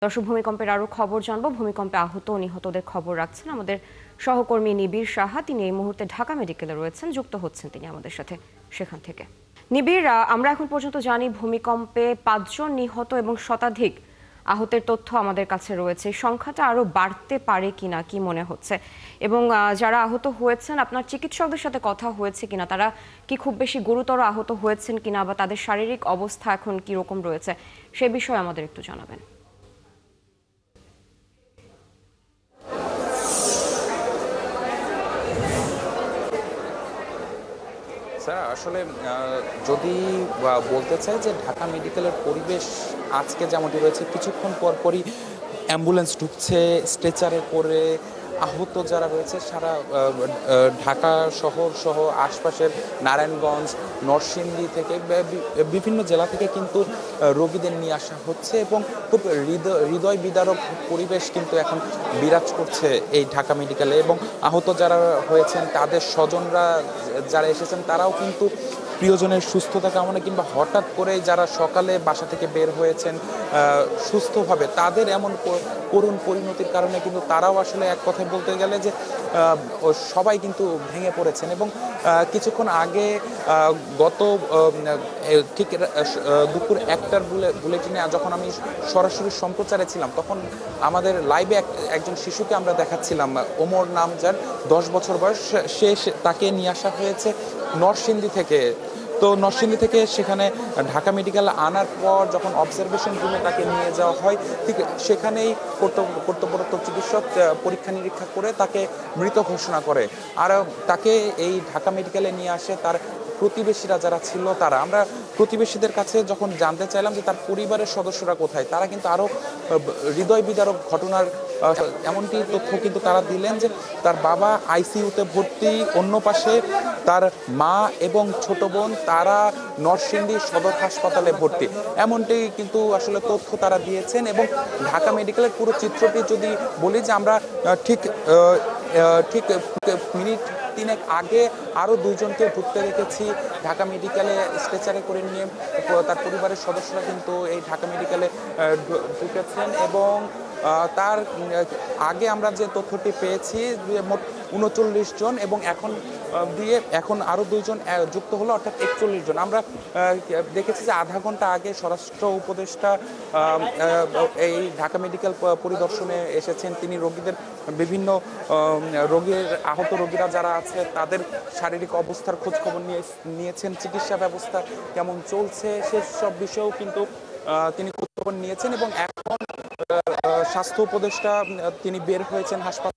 দর্শক, ভূমিকম্পের আরো খবর জানবো। ভূমিকম্পে আহত ও নিহতদের খবর রাখছেন আমাদের সহকর্মী নিবিড় সাহা। তিনি এই মুহূর্তে ঢাকা মেডিকেলে রয়েছেন, যুক্ত হচ্ছেন তিনি আমাদের সাথে সেখান থেকে। নিবিড়, আমরা এখন পর্যন্ত জানি ভূমিকম্পে 5 জন নিহত এবং শতাধিক আহতের তথ্য আমাদের কাছে রয়েছে। সংখ্যাটা আরো বাড়তে পারে কিনা কি মনে হচ্ছে, এবং যারা আহত হয়েছেন আপনার চিকিৎসকদের সাথে কথা হয়েছে কিনা, তারা কি খুব বেশি গুরুতর আহত হয়েছেন কিনা বা তাদের শারীরিক অবস্থা এখন কি রকম রয়েছে সে বিষয়ে আমাদের একটু জানাবেন। স্যার, আসলে যদি বলতে চাই যে ঢাকা মেডিকেলের পরিবেশ আজকে যেমনটি রয়েছে, কিছুক্ষণ পরপরই অ্যাম্বুলেন্স ঢুকছে স্ট্রেচারে করে। আহত যারা রয়েছে সারা ঢাকা শহর সহ আশপাশের নারায়ণগঞ্জ, নরসিংদী থেকে বিভিন্ন জেলা থেকে কিন্তু রোগীদের নিয়ে আসা হচ্ছে এবং খুব হৃদয় বিদারক পরিবেশ কিন্তু এখন বিরাজ করছে এই ঢাকা মেডিকেলে। এবং আহত যারা হয়েছেন তাদের স্বজনরা যারা এসেছেন তারাও কিন্তু প্রিয়জনের সুস্থতা কামনা কিংবা হঠাৎ করে যারা সকালে বাসা থেকে বের হয়েছেন সুস্থভাবে, তাদের এমন করুণ পরিণতির কারণে কিন্তু তারাও আসলে এক কথায় বলতে গেলে যে সবাই কিন্তু ভেঙে পড়েছেন। এবং কিছুক্ষণ আগে গত ঠিক দুপুর 1টার বুলেটিনে যখন আমি সরাসরি সম্প্রচারে ছিলাম, তখন আমাদের লাইভে একজন শিশুকে আমরা দেখাচ্ছিলাম, ওমর নাম, যার 10 বছর বয়স। তাকে নিয়ে আসা হয়েছে নরসিংদী থেকে। তো নরসিংদী থেকে সেখানে ঢাকা মেডিকেল আনার পর যখন অবজারভেশন রুমে তাকে নিয়ে যাওয়া হয়, ঠিক সেখানেই কর্তব্যরত চিকিৎসক পরীক্ষা নিরীক্ষা করে তাকে মৃত ঘোষণা করে। আর তাকে এই ঢাকা মেডিকেলে নিয়ে আসে তার প্রতিবেশীরা যারা ছিল তারা। আমরা প্রতিবেশীদের কাছে যখন জানতে চাইলাম যে তার পরিবারের সদস্যরা কোথায়, তারা কিন্তু আরও হৃদয় বিদারক ঘটনার এমনটি তথ্য কিন্তু তারা দিলেন যে তার বাবা আইসিইউতে ভর্তি, অন্য পাশে তার মা এবং ছোট বোন তারা নরসিংদী সদর হাসপাতালে ভর্তি, এমনটি কিন্তু আসলে তথ্য তারা দিয়েছেন। এবং ঢাকা মেডিকেলের পুরো চিত্রটি যদি বলি যে আমরা ঠিক মিনিট 3 আগে আরও 2 জনকে ঢুকতে দেখেছি ঢাকা মেডিকেলে স্ট্রেচারে করে নিয়ে। তার পরিবারের সদস্যরা কিন্তু এই ঢাকা মেডিকেলে ঢুকেছেন এবং তার আগে আমরা যে তথ্যটি পেয়েছি মোট 39 জন এবং এখন আরও 2 জন যুক্ত হলো, অর্থাৎ 41 জন। আমরা দেখেছি যে আধা ঘন্টা আগে স্বরাষ্ট্র উপদেষ্টা এই ঢাকা মেডিকেল পরিদর্শনে এসেছেন। তিনি রোগীদের বিভিন্ন আহত রোগীরা যারা আছে তাদের শারীরিক অবস্থার খোঁজ খবর নিয়েছেন, চিকিৎসা ব্যবস্থা কেমন চলছে সেসব বিষয়েও কিন্তু তিনি খোঁজ খবর নিয়েছেন। এবং এখন স্বাস্থ্য উপদেষ্টা তিনি বের হয়েছেন হাসপাতাল